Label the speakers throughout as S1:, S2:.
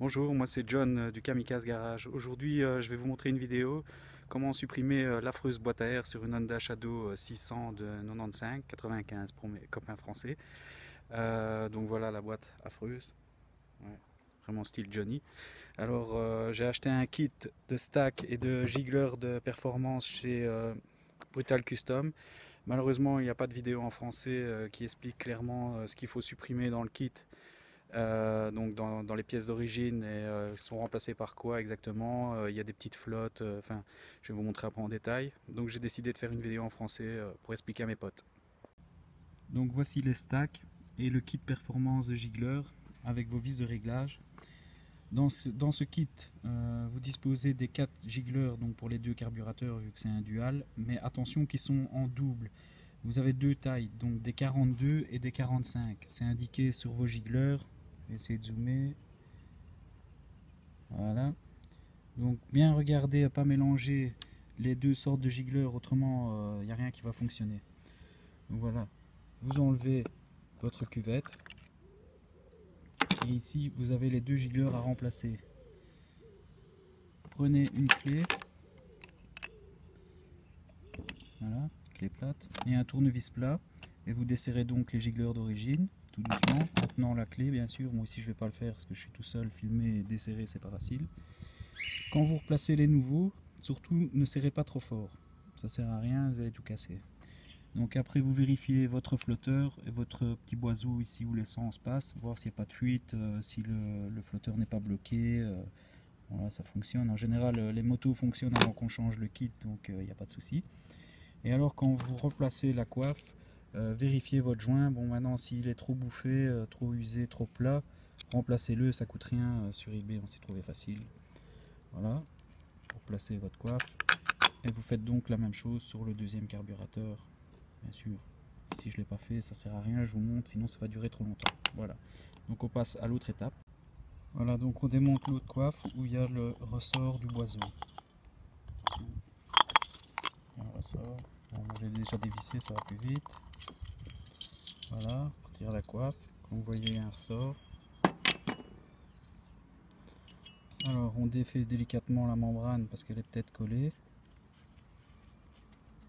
S1: Bonjour, moi c'est John du Kamikaze Garage. Aujourd'hui, je vais vous montrer une vidéo comment supprimer l'affreuse boîte à air sur une Honda Shadow 600 de 95 pour mes copains français. Donc voilà la boîte affreuse, ouais, vraiment style Johnny. Alors j'ai acheté un kit de stack et de giggler de performance chez Brutal Custom. Malheureusement, il n'y a pas de vidéo en français qui explique clairement ce qu'il faut supprimer dans le kit. Donc dans les pièces d'origine et sont remplacées par quoi exactement. Il y a des petites flottes, enfin je vais vous montrer après en détail. Donc j'ai décidé de faire une vidéo en français pour expliquer à mes potes. Donc voici les stacks et le kit performance de Giggler avec vos vis de réglage. Dans ce kit, vous disposez des 4 Gigglers donc pour les deux carburateurs vu que c'est un dual, mais attention qu'ils sont en double. Vous avez deux tailles, donc des 42 et des 45. C'est indiqué sur vos Gigglers. Je vais essayer de zoomer. Voilà. Donc bien regarder à pas mélanger les deux sortes de Gigglers, autrement il n'y a rien qui va fonctionner. Donc voilà. Vous enlevez votre cuvette. Et ici vous avez les deux Gigglers à remplacer. Prenez une clé. Voilà, clé plate. Et un tournevis plat. Et vous desserrez donc les Gigglers d'origine. Tout doucement, en tenant la clé bien sûr. Moi ici je vais pas le faire parce que je suis tout seul, filmer et desserrer c'est pas facile. Quand vous replacez les nouveaux, surtout ne serrez pas trop fort, ça sert à rien, vous allez tout casser. Donc après vous vérifiez votre flotteur et votre petit boiseau ici où l'essence passe, voir s'il n'y a pas de fuite, si le flotteur n'est pas bloqué. Voilà, ça fonctionne. En général les motos fonctionnent avant qu'on change le kit, donc il n'y a pas de souci. Et alors quand vous replacez la coiffe, vérifiez votre joint. Bon, maintenant s'il est trop bouffé, trop usé, trop plat, remplacez-le, ça coûte rien. Sur eBay on s'y trouvait facile. Voilà, pour placer votre coiffe. Et vous faites donc la même chose sur le deuxième carburateur, bien sûr. Si je ne l'ai pas fait, ça sert à rien, je vous montre, sinon ça va durer trop longtemps. Voilà, donc on passe à l'autre étape. Voilà, donc on démonte l'autre coiffe où il y a le ressort du boiseau. Un ressort. Bon, j'ai déjà dévissé, ça va plus vite. Voilà, on retire la coiffe. Comme vous voyez, il y a un ressort. Alors, on défait délicatement la membrane parce qu'elle est peut-être collée.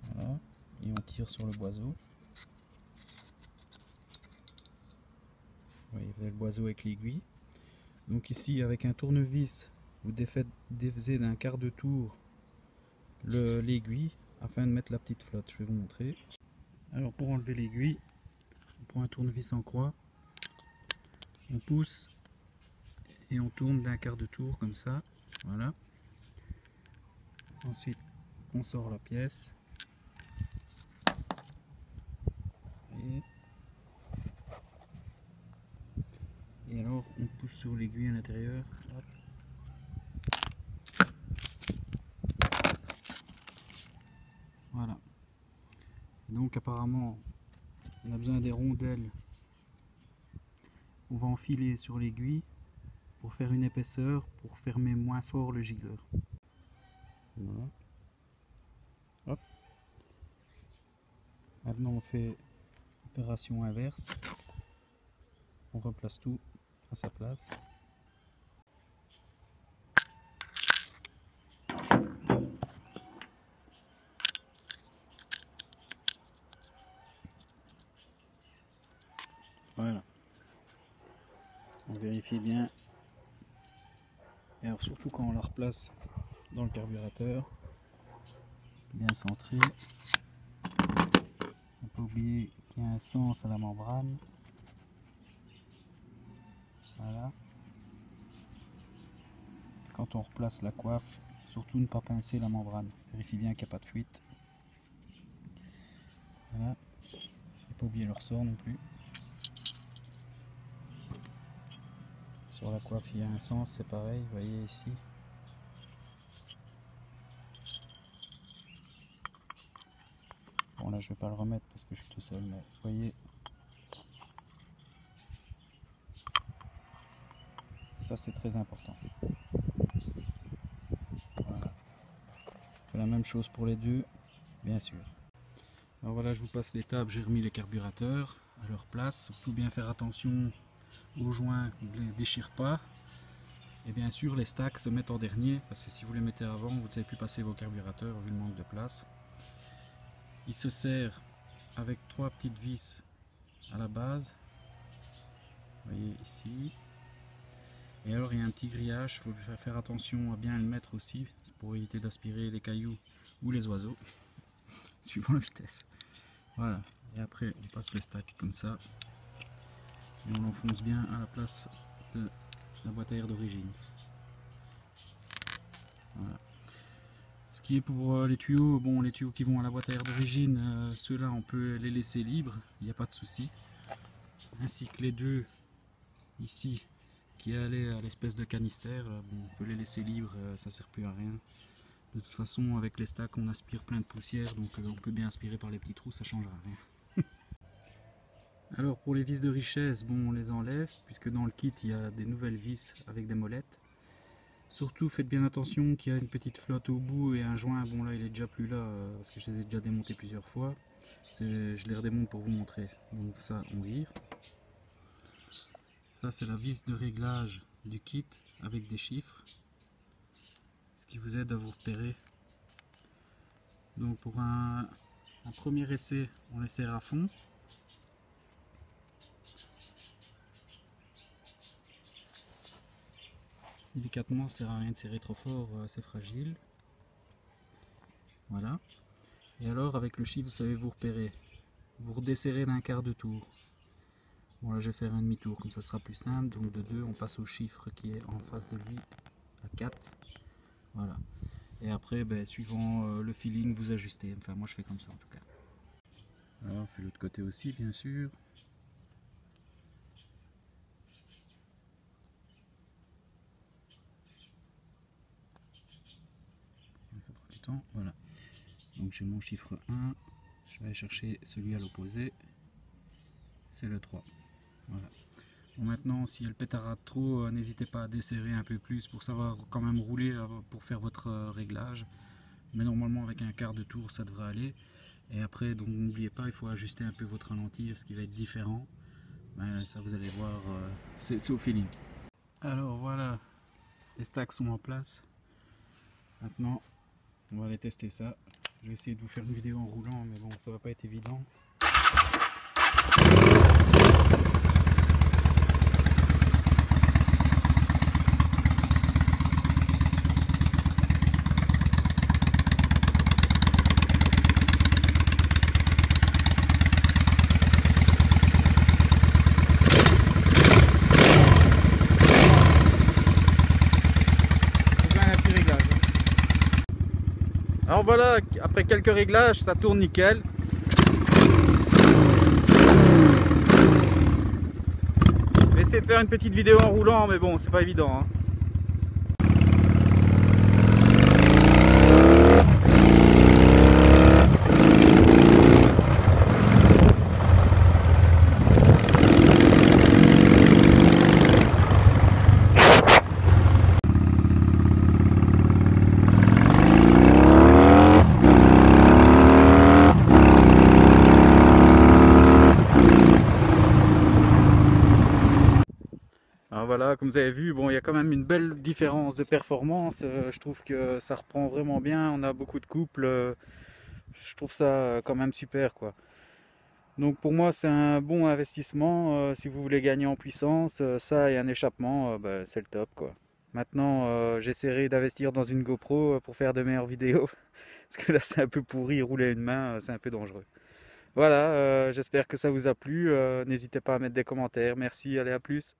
S1: Voilà, et on tire sur le boiseau. Vous voyez, vous avez le boiseau avec l'aiguille. Donc ici, avec un tournevis, vous défaisez d'un quart de tour l'aiguille afin de mettre la petite flotte. Je vais vous montrer. Alors pour enlever l'aiguille, on prend un tournevis en croix, on pousse et on tourne d'un quart de tour comme ça. Voilà. Ensuite, on sort la pièce. Et alors, on pousse sur l'aiguille à l'intérieur. Voilà. Donc apparemment, on a besoin des rondelles. On va enfiler sur l'aiguille pour faire une épaisseur, pour fermer moins fort le giggler. Voilà. Hop. Maintenant on fait opération inverse. On replace tout à sa place. Voilà. On vérifie bien. Et alors surtout quand on la replace dans le carburateur, bien centré. On peut oublier qu'il y a un sens à la membrane. Voilà. Quand on replace la coiffe, surtout ne pas pincer la membrane. Vérifie bien qu'il n'y a pas de fuite. Voilà. Ne pas oublier le ressort non plus. Sur la coiffe il y a un sens, c'est pareil, vous voyez ici. Bon là je vais pas le remettre parce que je suis tout seul, mais vous voyez. Ça c'est très important. Voilà. On fait la même chose pour les deux, bien sûr. Alors voilà, je vous passe l'étape, j'ai remis les carburateurs à leur place. Surtout bien faire attention aux joints, ne les déchire pas. Et bien sûr les stacks se mettent en dernier parce que si vous les mettez avant, vous ne savez plus passer vos carburateurs vu le manque de place. Il se sert avec 3 petites vis à la base. Vous voyez ici. Et alors il y a un petit grillage, il faut faire attention à bien le mettre aussi pour éviter d'aspirer les cailloux ou les oiseaux, suivant la vitesse. Voilà, et après on passe le stack comme ça, et on l'enfonce bien à la place de la boîte à air d'origine. Voilà. Ce qui est pour les tuyaux, bon les tuyaux qui vont à la boîte à air d'origine, ceux-là on peut les laisser libres, il n'y a pas de souci. Ainsi que les deux ici qui allaient à l'espèce de canistère, bon, on peut les laisser libres, ça sert plus à rien. De toute façon avec les stacks on aspire plein de poussière, donc on peut bien aspirer par les petits trous, ça changera rien. Alors pour les vis de richesse, bon on les enlève puisque dans le kit il y a des nouvelles vis avec des molettes. Surtout faites bien attention qu'il y a une petite flotte au bout et un joint, bon là il est déjà plus là parce que je les ai déjà démontés plusieurs fois. Je les redémonte pour vous montrer, donc ça on vire. Ça c'est la vis de réglage du kit avec des chiffres, ce qui vous aide à vous repérer. Donc pour un premier essai, on les serre à fond. Délicatement, ça sert à rien de serrer trop fort, c'est fragile. Voilà. Et alors avec le chiffre, vous savez vous repérer. Vous redesserrez d'un quart de tour. Bon là je vais faire un demi-tour, comme ça sera plus simple. Donc de 2 on passe au chiffre qui est en face de lui à 4. Voilà. Et après ben, suivant le feeling vous ajustez. Enfin moi je fais comme ça en tout cas. Alors on fait l'autre côté aussi bien sûr. Ça prend du temps. Voilà. Donc j'ai mon chiffre 1. Je vais aller chercher celui à l'opposé. C'est le 3. Voilà. Bon, maintenant, si elle pétarade trop, n'hésitez pas à desserrer un peu plus pour savoir quand même rouler pour faire votre réglage. Mais normalement, avec un quart de tour, ça devrait aller. Et après, donc n'oubliez pas, il faut ajuster un peu votre ralenti, ce qui va être différent. Mais ça, vous allez voir, c'est au feeling. Alors voilà, les stacks sont en place. Maintenant, on va aller tester ça. Je vais essayer de vous faire une vidéo en roulant, mais bon, ça va pas être évident. Alors voilà, après quelques réglages, ça tourne nickel. Je vais essayer de faire une petite vidéo en roulant, mais bon, c'est pas évident, hein. Alors voilà, comme vous avez vu, bon, il y a quand même une belle différence de performance. Je trouve que ça reprend vraiment bien. On a beaucoup de couples. Je trouve ça quand même super, quoi. Donc pour moi, c'est un bon investissement. Si vous voulez gagner en puissance, ça et un échappement, bah, c'est le top, quoi. Maintenant, j'essaierai d'investir dans une GoPro pour faire de meilleures vidéos. Parce que là, c'est un peu pourri, rouler une main, c'est un peu dangereux. Voilà, j'espère que ça vous a plu. N'hésitez pas à mettre des commentaires. Merci, allez, à plus.